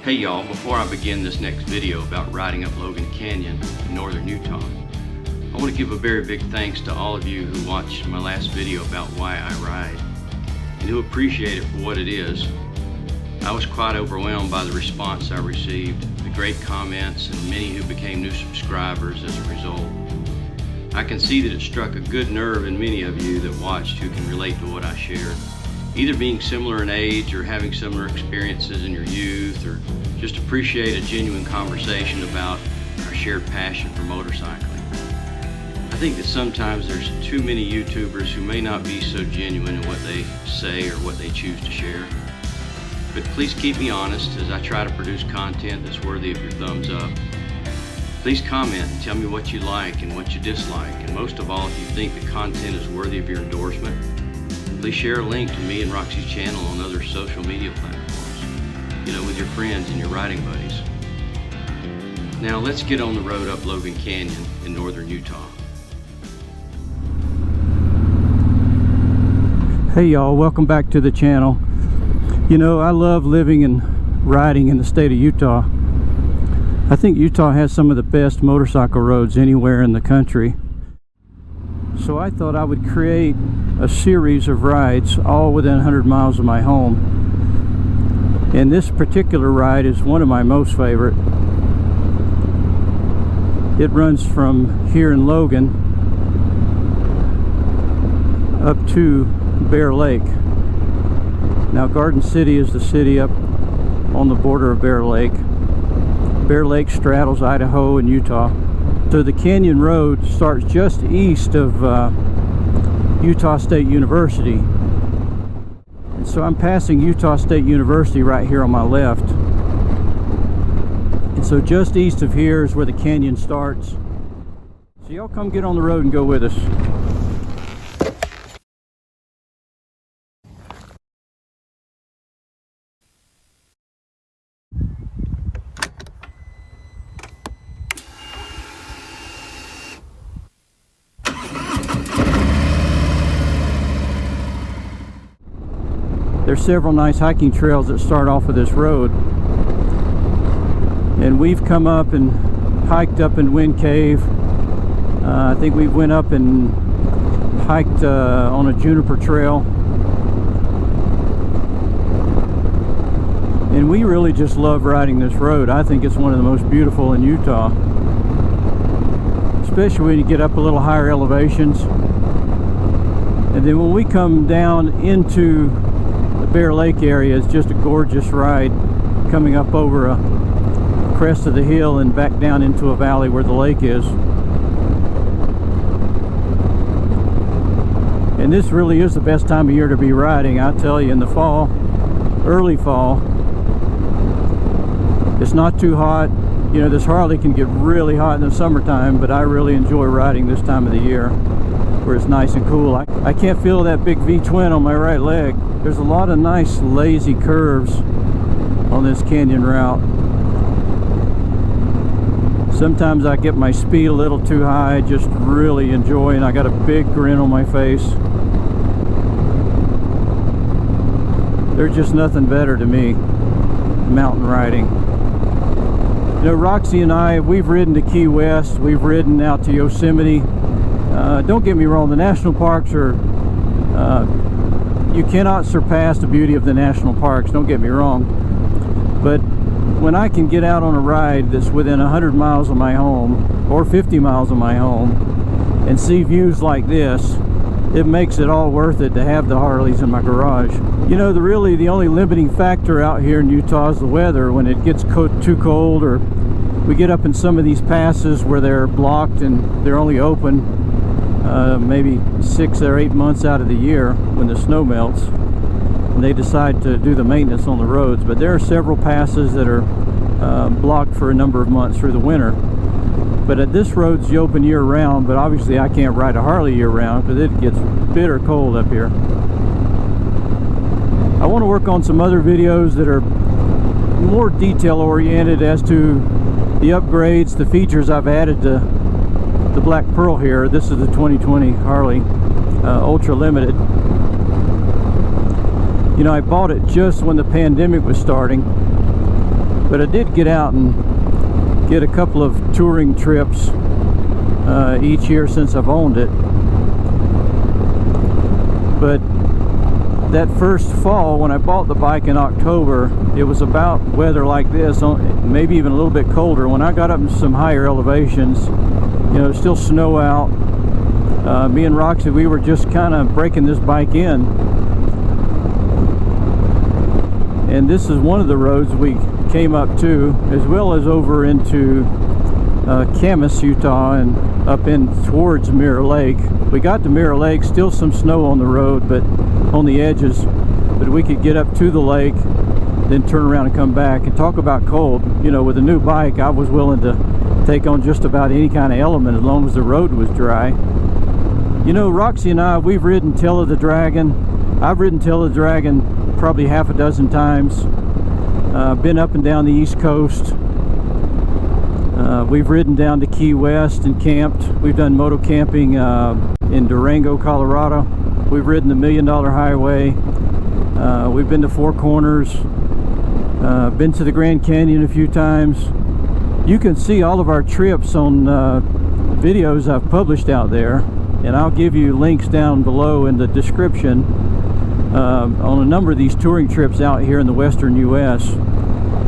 Hey y'all, before I begin this next video about riding up Logan Canyon in northern Utah, I want to give a very big thanks to all of you who watched my last video about why I ride and who appreciate it for what it is. I was quite overwhelmed by the response I received, the great comments, and many who became new subscribers as a result. I can see that it struck a good nerve in many of you that watched who can relate to what I shared, either being similar in age or having similar experiences in your youth, or just appreciate a genuine conversation about our shared passion for motorcycling. I think that sometimes there's too many YouTubers who may not be so genuine in what they say or what they choose to share. But please keep me honest as I try to produce content that's worthy of your thumbs up. Please comment and tell me what you like and what you dislike, and most of all, if you think the content is worthy of your endorsement. Please share a link to me and Roxy's channel on other social media platforms, with your friends and your riding buddies. Now let's get on the road up Logan Canyon in northern Utah. Hey y'all, welcome back to the channel. I love living and riding in the state of Utah. I think Utah has some of the best motorcycle roads anywhere in the country. So I thought I would create a series of rides all within 100 miles of my home. And this particular ride is one of my most favorite. It runs from here in Logan up to Bear Lake. Now Garden City is the city up on the border of Bear Lake. Bear Lake straddles Idaho and Utah. So the Canyon Road starts just east of Utah State University. And so I'm passing Utah State University right here on my left. And so just east of here is where the canyon starts. So y'all come get on the road and go with us. There's several nice hiking trails that start off of this road, and we've come up and hiked up in Wind Cave. I think we went up and hiked on a juniper trail, and we really just love riding this road. I think it's one of the most beautiful in Utah, especially when you get up a little higher elevations. And then when we come down into Bear Lake area, is just a gorgeous ride, coming up over a crest of the hill and back down into a valley where the lake is. And this really is the best time of year to be riding. I tell you, in the fall, early fall, it's not too hot. This Harley can get really hot in the summertime, but I really enjoy riding this time of the year where it's nice and cool. I can't feel that big V-twin on my right leg. There's a lot of nice lazy curves on this canyon route. Sometimes I get my speed a little too high, just really enjoy, and I got a big grin on my face. There's just nothing better to me, mountain riding. Roxy and I, we've ridden to Key West, we've ridden out to Yosemite. Don't get me wrong, the national parks are, you cannot surpass the beauty of the national parks, don't get me wrong. But when I can get out on a ride that's within 100 miles of my home, or 50 miles of my home, and see views like this, it makes it all worth it to have the Harleys in my garage. Really the only limiting factor out here in Utah is the weather. When it gets too cold, or we get up in some of these passes where they're blocked and they're only open maybe 6 or 8 months out of the year when the snow melts, and they decide to do the maintenance on the roads. But there are several passes that are blocked for a number of months through the winter. But this road's open year-round, but obviously I can't ride a Harley year-round because it gets bitter cold up here. I want to work on some other videos that are more detail-oriented as to the upgrades, the features I've added to the Black Pearl here. This is the 2020 Harley Ultra Limited. I bought it just when the pandemic was starting, But I did get out and get a couple of touring trips each year since I've owned it. But that first fall, when I bought the bike in October, it was about weather like this, maybe even a little bit colder. When I got up in some higher elevations, you know, still snow out. Me and Roxy, we were just kind of breaking this bike in. And this is one of the roads we came up to, as well as over into Camas, Utah, and up in towards Mirror Lake. We got to Mirror Lake, still some snow on the road, but on the edges, but we could get up to the lake, then turn around and come back. And talk about cold, you know, with a new bike, I was willing to take on just about any kind of element as long as the road was dry. You know, Roxy and I, we've ridden Tail of the Dragon. I've ridden Tail of the Dragon probably half a dozen times. Been up and down the East Coast. We've ridden down to Key West and camped. We've done moto camping in Durango, Colorado. We've ridden the $1 Million Highway. We've been to Four Corners. Been to the Grand Canyon a few times. You can see all of our trips on videos I've published out there, and I'll give you links down below in the description on a number of these touring trips out here in the western US.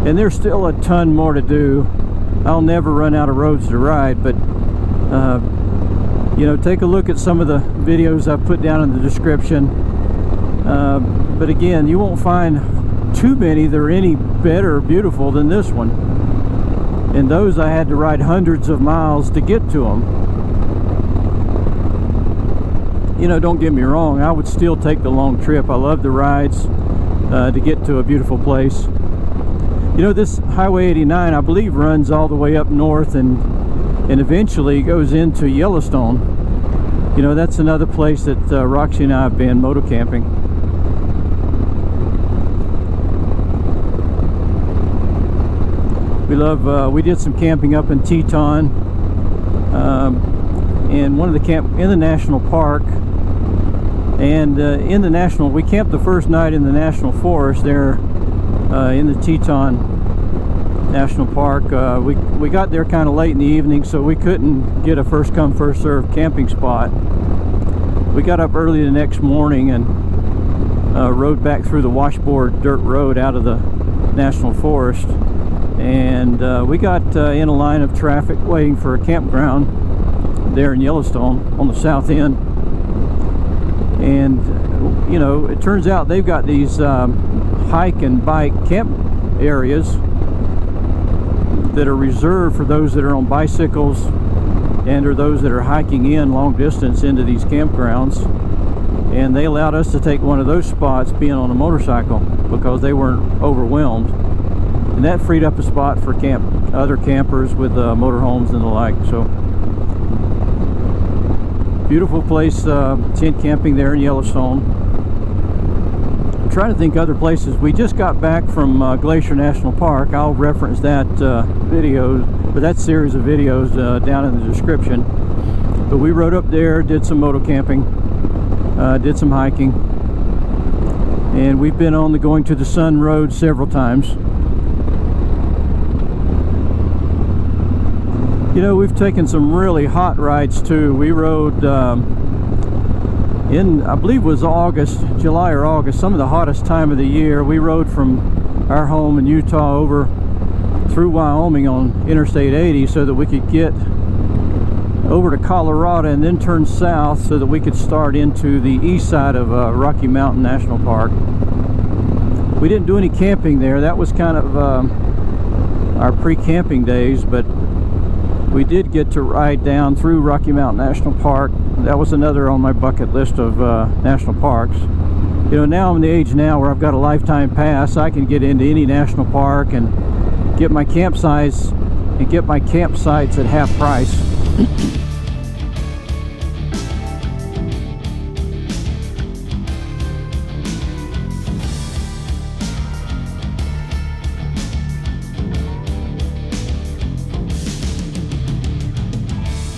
And there's still a ton more to do. I'll never run out of roads to ride, but you know, take a look at some of the videos I've put down in the description. But again, you won't find too many that are any better or beautiful than this one. And those I had to ride hundreds of miles to get to them. You know, don't get me wrong, I would still take the long trip. I love the rides to get to a beautiful place. You know, this Highway 89, I believe, runs all the way up north and eventually goes into Yellowstone. You know, that's another place that Roxy and I have been moto camping. We love, we did some camping up in Teton, and one of the in the national park, and in the national, we camped the first night in the national forest there in the Teton National Park. We got there kind of late in the evening, so we couldn't get a first come first served camping spot. We got up early the next morning and rode back through the washboard dirt road out of the national forest, and we got in a line of traffic waiting for a campground there in Yellowstone on the south end. And you know, it turns out they've got these hike and bike camp areas that are reserved for those that are on bicycles and or those that are hiking in long distance into these campgrounds. And they allowed us to take one of those spots being on a motorcycle because they weren't overwhelmed, and that freed up a spot for other campers with motorhomes and the like. So beautiful place, tent camping there in Yellowstone. I'm trying to think other places. We just got back from Glacier National Park. I'll reference that video, but that series of videos down in the description. But we rode up there, did some moto camping, did some hiking, and we've been on the Going to the Sun Road several times. You know, we've taken some really hot rides too. We rode in, I believe it was August, July or August, some of the hottest time of the year. We rode from our home in Utah over through Wyoming on Interstate 80 so that we could get over to Colorado and then turn south so that we could start into the east side of Rocky Mountain National Park. We didn't do any camping there. That was kind of our pre-camping days, but we did get to ride down through Rocky Mountain National Park. That was another on my bucket list of national parks. You know, now I'm the age now where I've got a lifetime pass. I can get into any national park and get my campsites at half price.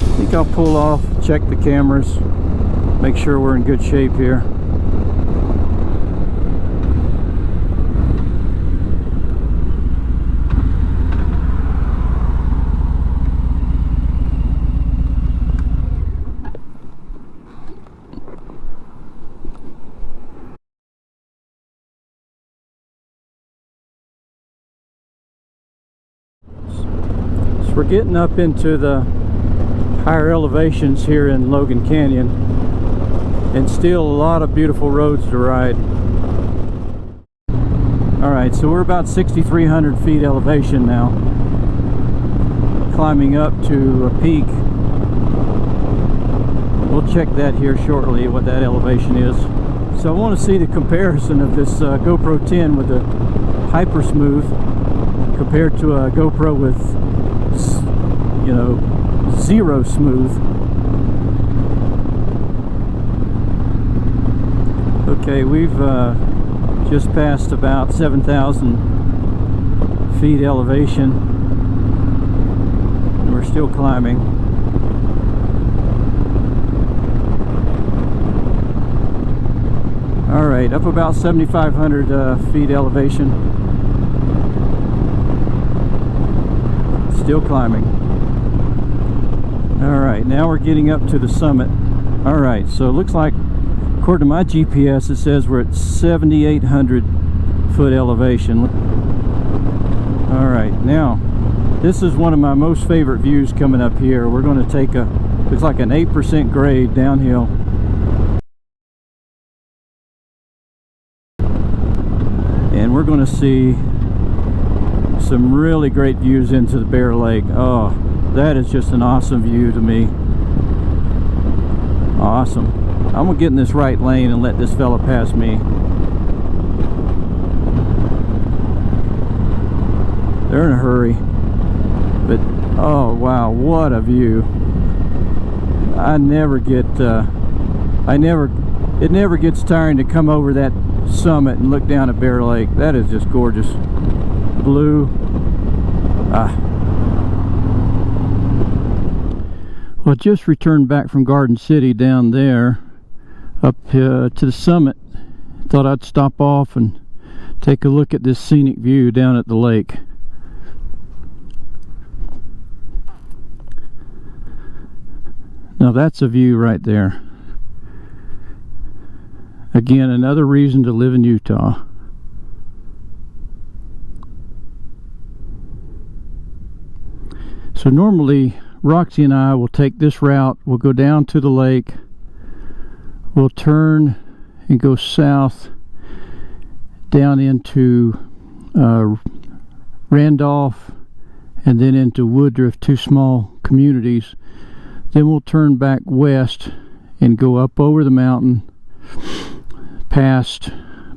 I think I'll pull off, check the cameras, make sure we're in good shape here. So we're getting up into the higher elevations here in Logan Canyon, and still a lot of beautiful roads to ride. Alright, so we're about 6,300 feet elevation now, climbing up to a peak. We'll check that here shortly, what that elevation is. So I want to see the comparison of this GoPro 10 with the Hyper Smooth compared to a GoPro with, you know, zero smooth. Okay, we've just passed about 7,000 feet elevation. We're still climbing. Alright, up about 7,500 feet elevation. Still climbing. Alright, now we're getting up to the summit. Alright, so it looks like, according to my GPS, it says we're at 7,800 foot elevation. Alright, now, this is one of my most favorite views coming up here. We're going to take a, looks like an 8% grade downhill. And we're going to see some really great views into the Bear Lake. Oh, that is just an awesome view to me. Awesome. I'm going to get in this right lane and let this fella pass me. They're in a hurry. But, oh wow, what a view. I never get, it never gets tiring to come over that summit and look down at Bear Lake. That is just gorgeous. Blue. Well, I just returned back from Garden City down there up to the summit. Thought I'd stop off and take a look at this scenic view down at the lake. Now that's a view right there. Again, another reason to live in Utah. So normally Roxy and I will take this route. We'll go down to the lake. We'll turn and go south down into Randolph and then into Woodruff, two small communities. Then we'll turn back west and go up over the mountain past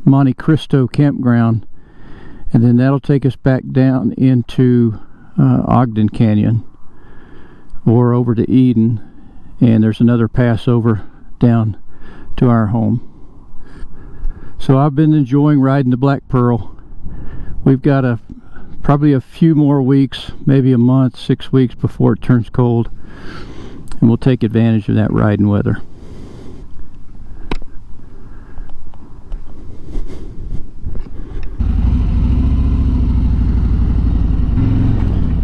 Monte Cristo campground, and then that'll take us back down into Ogden Canyon or over to Eden, and there's another pass over down to our home. So I've been enjoying riding the Black Pearl. We've got probably a few more weeks, maybe a month, 6 weeks before it turns cold, and we'll take advantage of that riding weather.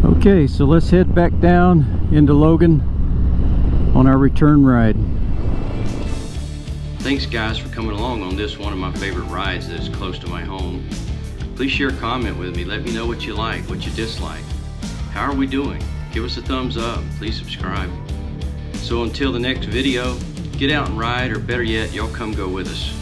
Okay, so let's head back down into Logan on our return ride. Thanks guys for coming along on this one of my favorite rides that's close to my home. Please share a comment with me. Let me know what you like, what you dislike. How are we doing? Give us a thumbs up. Please subscribe. So until the next video, get out and ride, or better yet, y'all come go with us.